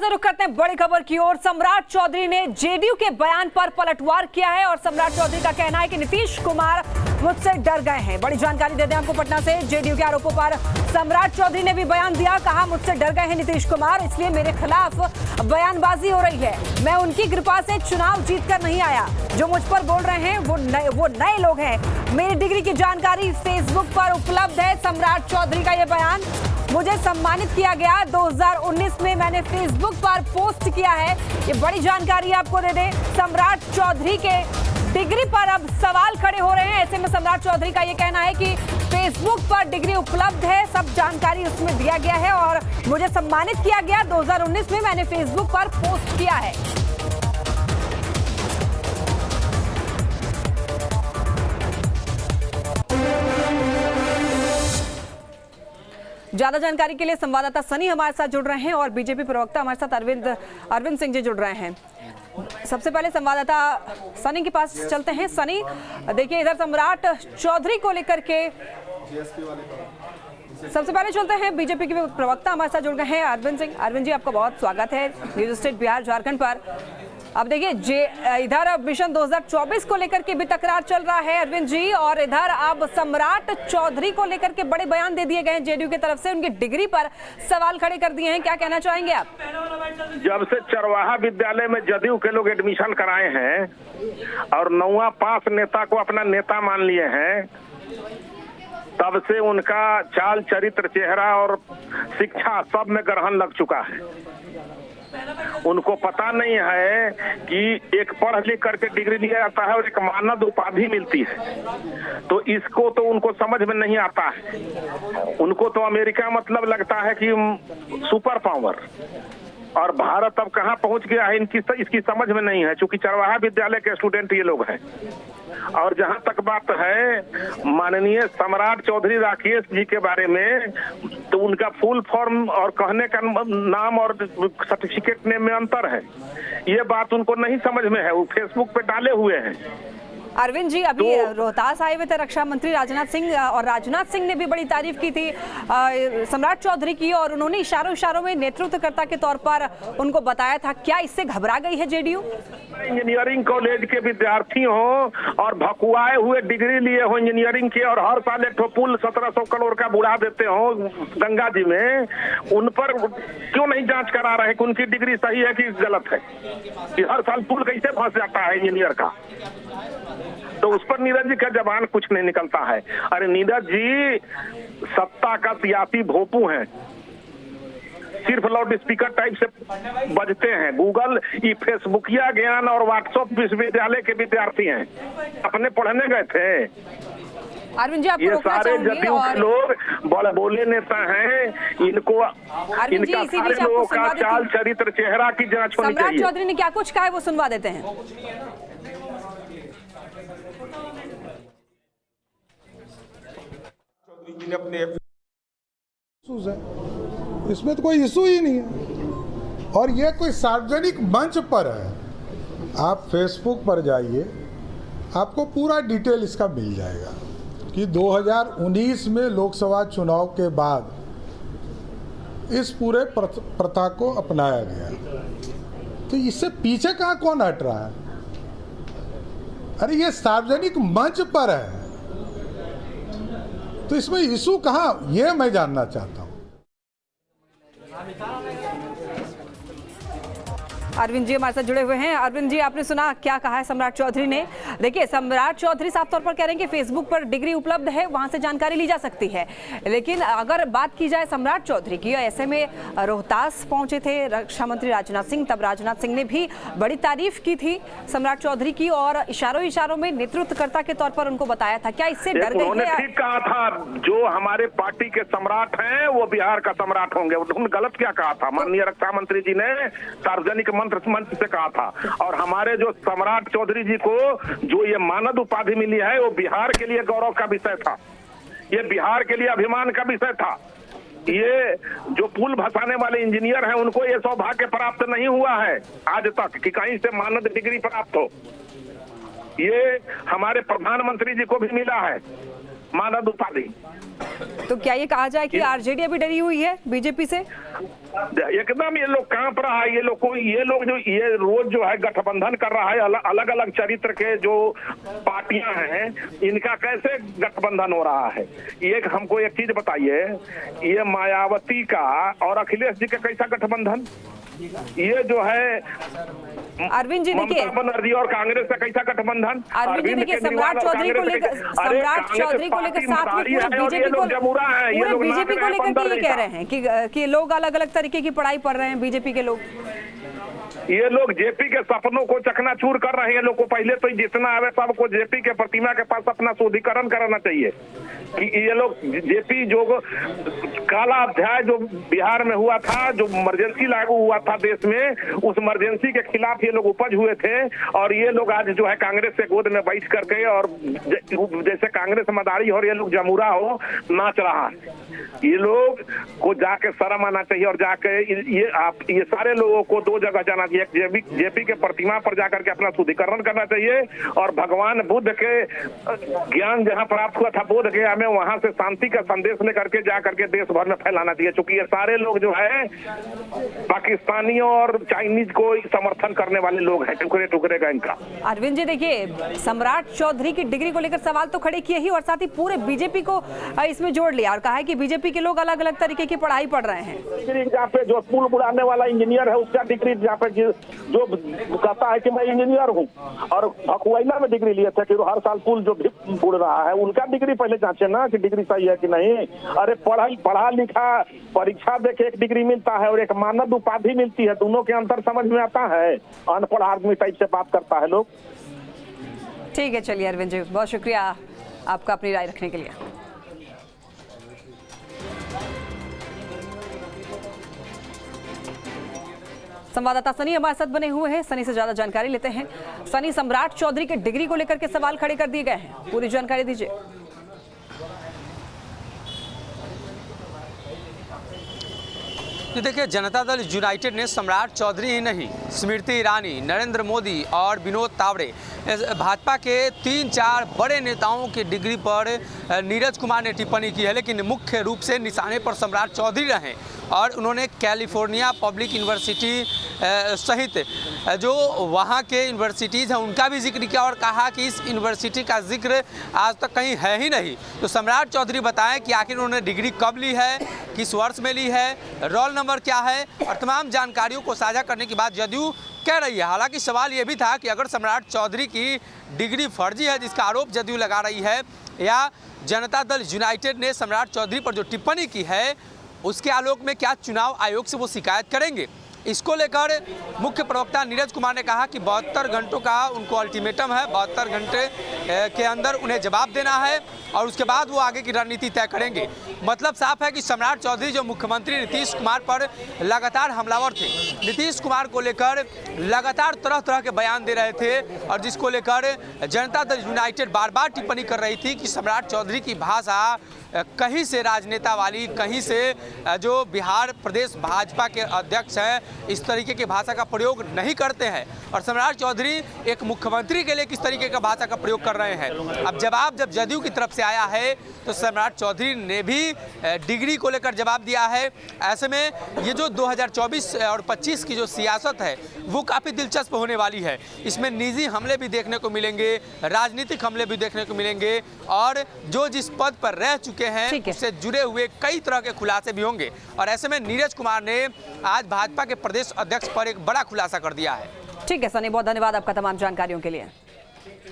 से रुख करते हैं बड़ी खबर की ओर। सम्राट चौधरी ने जेडीयू के बयान पर पलटवार किया है और सम्राट चौधरी का कहना है कि नीतीश कुमार मुझसे डर गए हैं। बड़ी जानकारी देते हैं आपको पटना से। जेडीयू के आरोपों पर सम्राट चौधरी ने भी बयान दिया, कहा मुझसे डर गए हैं नीतीश कुमार, इसलिए मेरे खिलाफ बयानबाजी हो रही है। मैं उनकी कृपा से चुनाव जीतकर नहीं आया, जो मुझ पर बोल रहे हैं वो नए लोग हैं। मेरी डिग्री की जानकारी फेसबुक पर उपलब्ध है। सम्राट चौधरी का यह बयान, मुझे सम्मानित किया गया 2019 में, मैंने फेसबुक पर पोस्ट किया है। ये बड़ी जानकारी आपको दे दें। सम्राट चौधरी के डिग्री पर अब सवाल खड़े हो रहे हैं। ऐसे में सम्राट चौधरी का ये कहना है कि फेसबुक पर डिग्री उपलब्ध है, सब जानकारी उसमें दिया गया है और मुझे सम्मानित किया गया 2019 में, मैंने फेसबुक पर पोस्ट किया है। ज्यादा जानकारी के लिए संवाददाता सनी हमारे साथ जुड़ रहे हैं और बीजेपी प्रवक्ता हमारे साथ अरविंद सिंह जी जुड़ रहे हैं। सबसे पहले संवाददाता सनी के पास चलते हैं। सनी, देखिए इधर सम्राट चौधरी को लेकर के सबसे पहले चलते हैं, बीजेपी के प्रवक्ता हमारे साथ जुड़ गए हैं अरविंद सिंह। अरविंद जी, आपका बहुत स्वागत है न्यूज स्टेट बिहार झारखंड पर। अब देखिए इधर मिशन 2024 को लेकर के भी तकरार चल रहा है अरविंद जी, और इधर अब सम्राट चौधरी को लेकर के बड़े बयान दे दिए गए हैं जेडीयू की तरफ से, उनकी डिग्री पर सवाल खड़े कर दिए हैं। क्या कहना चाहेंगे आप? जब से चरवाहा विद्यालय में जदयू के लोग एडमिशन कराए हैं और 9वां पास नेता को अपना नेता मान लिए हैं, तब से उनका चाल चरित्र, चेहरा और शिक्षा सब में ग्रहण लग चुका है। उनको पता नहीं है कि एक पढ़ लिख करके डिग्री लिया जाता है और एक मानद उपाधि मिलती है, तो इसको तो उनको समझ में नहीं आता है। उनको तो अमेरिका मतलब लगता है कि सुपर पावर, और भारत अब कहाँ पहुंच गया है इसकी समझ में नहीं है, क्योंकि चरवाहा विद्यालय के स्टूडेंट ये लोग हैं। और जहां तक बात है माननीय सम्राट चौधरी राकेश जी के बारे में, तो उनका फुल फॉर्म और कहने का नाम और सर्टिफिकेट नेम में अंतर है। ये बात उनको नहीं समझ में है, वो फेसबुक पे डाले हुए हैं। अरविंद जी, अभी रोहतास आए हुए थे रक्षा मंत्री राजनाथ सिंह, और राजनाथ सिंह ने भी बड़ी तारीफ की थी सम्राट चौधरी की, और उन्होंने इशारों में नेतृत्वकर्ता के तौर पर उनको बताया था। क्या इससे घबरा गई है जेडीयू? इंजीनियरिंग कॉलेज के विद्यार्थी हो और भकुआए हुए डिग्री लिए हो इंजीनियरिंग के, और हर साल एक पुल 1700 करोड़ का बुढ़ा देते हो गंगा जी में, उन पर क्यों नहीं जांच करा रहे कि उनकी डिग्री सही है कि गलत है? कि हर साल पुल कैसे फंस जाता है इंजीनियर का? तो उस पर नीरज जी का जबान कुछ नहीं निकलता है। अरे नीरज जी सत्ता का सियासी भोपू हैं, सिर्फ लाउड स्पीकर टाइप से बजते हैं। गूगल, ये फेसबुकिया ज्ञान और व्हाट्सएप विश्वविद्यालय के विद्यार्थी हैं, अपने पढ़ने गए थे। अरविंद जी, आपको ये रोकना सारे चाहूंगी जदयू के लोग बड़े बोले नेता हैं, इनका सारे लोगों का चाल चरित्र चेहरा की जांच होनी चाहिए। सम्राट चौधरी ने क्या कुछ कहा है वो सुनवा देते हैं। इसमें तो कोई इशू ही नहीं है, और ये कोई सार्वजनिक मंच पर है। आप फेसबुक पर जाइए, आपको पूरा डिटेल इसका मिल जाएगा कि 2019 में लोकसभा चुनाव के बाद इस पूरे प्रथा को अपनाया गया। तो इससे पीछे कहाँ कौन हट रहा है? अरे ये सार्वजनिक मंच पर है, तो इसमें इशू कहाँ, ये मैं जानना चाहता हूँ। अरविंद जी हमारे साथ जुड़े हुए हैं। अरविंद जी, आपने सुना क्या कहा है सम्राट चौधरी ने? देखिए, सम्राट चौधरी साफ तौर पर कह रहे हैं कि फेसबुक पर डिग्री उपलब्ध है, वहां से जानकारी ली जा सकती है। लेकिन अगर बात की जाए सम्राट चौधरी की, ऐसे में रोहतास पहुंचे थे रक्षा मंत्री राजनाथ सिंह, तब राजनाथ सिंह ने भी बड़ी तारीफ की थी सम्राट चौधरी की, और इशारों में नेतृत्वकर्ता के तौर पर उनको बताया था। क्या इससे डर गई है? ठीक कहा था, जो हमारे पार्टी के सम्राट हैं वो बिहार का सम्राट होंगे। उन्होंने गलत क्या कहा था? माननीय रक्षा मंत्री जी ने सार्वजनिक मंच से कहा था। और हमारे जो सम्राट चौधरी जी को जो ये मानद उपाधि मिली है, वो बिहार के लिए गौरव का विषय था, ये बिहार के लिए अभिमान का विषय था। ये जो पुल भसाने वाले इंजीनियर हैं, उनको ये सौभाग्य प्राप्त नहीं हुआ है आज तक कि कहीं से मानद डिग्री प्राप्त हो। ये हमारे प्रधानमंत्री जी को भी मिला है, मानद उपाधि। तो क्या ये कहा जाए कि आरजेडी अभी डरी हुई है बीजेपी से? एकदम ये लोग कांप रहा है। ये लोग जो ये रोज जो है गठबंधन कर रहा है, अलग अलग चरित्र के जो पार्टियां हैं, इनका कैसे गठबंधन हो रहा है। एक हमको एक चीज बताइए, ये मायावती का और अखिलेश जी का कैसा गठबंधन, ये जो है अरविंद जी देखिए, ममता बनर्जी और कांग्रेस का कैसा गठबंधन। अरविंद जी देखिए, सम्राट चौधरी को लेकर साथ में पूरे बीजेपी को लेकर ये कह रहे हैं कि लोग अलग अलग तरीके की पढ़ाई पढ़ रहे हैं बीजेपी के लोग। ये लोग जेपी के सपनों को चकनाचूर कर रहे हैं। लोग को पहले तो जितना आवे सबको जेपी के प्रतिमा के पास अपना शुद्धिकरण कराना चाहिए कि ये लोग जेपी जो काला अध्याय जो बिहार में हुआ था, जो इमरजेंसी लागू हुआ था देश में, उस इमरजेंसी के खिलाफ ये लोग उपज हुए थे। और ये लोग आज जो है कांग्रेस से गोद में बैठ करके और जैसे कांग्रेस मदारी हो, ये लोग जमुरा हो नाच रहा है। ये लोग को जाके शर्म आना चाहिए और जाके ये सारे लोगों को दो जगह जाना चाहिए। जेपी के प्रतिमा पर जाकर के अपना शुद्धिकरण करना चाहिए और भगवान बुद्ध के ज्ञान जहां प्राप्त हुआ था बोध गया में, वहां से शांति का संदेश लेकर के जाकर के देश भर में फैलाना चाहिए। क्योंकि ये सारे लोग जो है पाकिस्तानियों और चाइनीज को समर्थन करने वाले लोग हैं, टुकड़े टुकड़े का इनका। अरविंद जी देखिए, सम्राट चौधरी की डिग्री को लेकर सवाल तो खड़े किए ही और साथ ही पूरे बीजेपी को इसमें जोड़ लिया और कहा है कि बीजेपी के लोग अलग अलग तरीके की पढ़ाई पढ़ रहे हैं। डिग्री जहाँ पे जो पुल बुलाने वाला इंजीनियर है उसका डिग्री, जहाँ पे जो कहता है कि मैं इंजीनियर हूँ और भकुआइला में डिग्री लिए थे कि हर साल पुल जो बुड़ रहा है, उनका डिग्री पहले जांचे ना कि डिग्री सही है कि नहीं। अरे पढ़ा लिखा परीक्षा देके एक डिग्री मिलता है और एक मानद उपाधि मिलती है, दोनों के अंतर समझ में आता है। अनपढ़ आदमी टाइप से बात करता है लोग। ठीक है, चलिए अरविंद जी, बहुत शुक्रिया आपका अपनी राय रखने के लिए। संवाददाता सनी हमारे साथ बने हुए हैं, सनी से ज्यादा जानकारी लेते हैं। सनी, सम्राट चौधरी के डिग्री को लेकर के सवाल खड़े कर दिए गए हैं, पूरी जानकारी दीजिए। देखिए, जनता दल यूनाइटेड ने सम्राट चौधरी ही नहीं, स्मृति ईरानी, नरेंद्र मोदी और विनोद तावड़े, भाजपा के 3-4 बड़े नेताओं की डिग्री पर नीरज कुमार ने टिप्पणी की है। लेकिन मुख्य रूप से निशाने पर सम्राट चौधरी रहे और उन्होंने कैलिफोर्निया पब्लिक यूनिवर्सिटी सहित जो वहाँ के यूनिवर्सिटीज़ हैं उनका भी जिक्र किया और कहा कि इस यूनिवर्सिटी का जिक्र आज तक कहीं है ही नहीं। तो सम्राट चौधरी बताएं कि आखिर उन्होंने डिग्री कब ली है, किस वर्ष में ली है, रोल नंबर क्या है और तमाम जानकारियों को साझा करने के बाद जदयू कह रही है। हालांकि सवाल ये भी था कि अगर सम्राट चौधरी की डिग्री फर्जी है, जिसका आरोप जदयू लगा रही है, या जनता दल यूनाइटेड ने सम्राट चौधरी पर जो टिप्पणी की है उसके आलोक में क्या चुनाव आयोग से वो शिकायत करेंगे। इसको लेकर मुख्य प्रवक्ता नीरज कुमार ने कहा कि 72 घंटों का उनको अल्टीमेटम है, 72 घंटे के अंदर उन्हें जवाब देना है और उसके बाद वो आगे की रणनीति तय करेंगे। मतलब साफ है कि सम्राट चौधरी जो मुख्यमंत्री नीतीश कुमार पर लगातार हमलावर थे, नीतीश कुमार को लेकर लगातार तरह तरह के बयान दे रहे थे और जिसको लेकर जनता दल यूनाइटेड बार बार टिप्पणी कर रही थी कि सम्राट चौधरी की भाषा कहीं से राजनेता वाली, कहीं से जो बिहार प्रदेश भाजपा के अध्यक्ष हैं इस तरीके की भाषा का प्रयोग नहीं करते हैं और सम्राट चौधरी एक मुख्यमंत्री के लिए किस तरीके का भाषा का प्रयोग कर रहे हैं। अब जवाब जब जदयू की तरफ से आया है तो सम्राट चौधरी ने भी डिग्री को लेकर जवाब दिया है। ऐसे में ये जो 2024 और 25 की जो सियासत है वो काफ़ी दिलचस्प होने वाली है। इसमें निजी हमले भी देखने को मिलेंगे, राजनीतिक हमले भी देखने को मिलेंगे और जो जिस पद पर रह चुके हैं उससे जुड़े हुए कई तरह के खुलासे भी होंगे। और ऐसे में नीरज कुमार ने आज भाजपा के प्रदेश अध्यक्ष पर एक बड़ा खुलासा कर दिया है। ठीक है सनी, बहुत धन्यवाद आपका तमाम जानकारियों के लिए।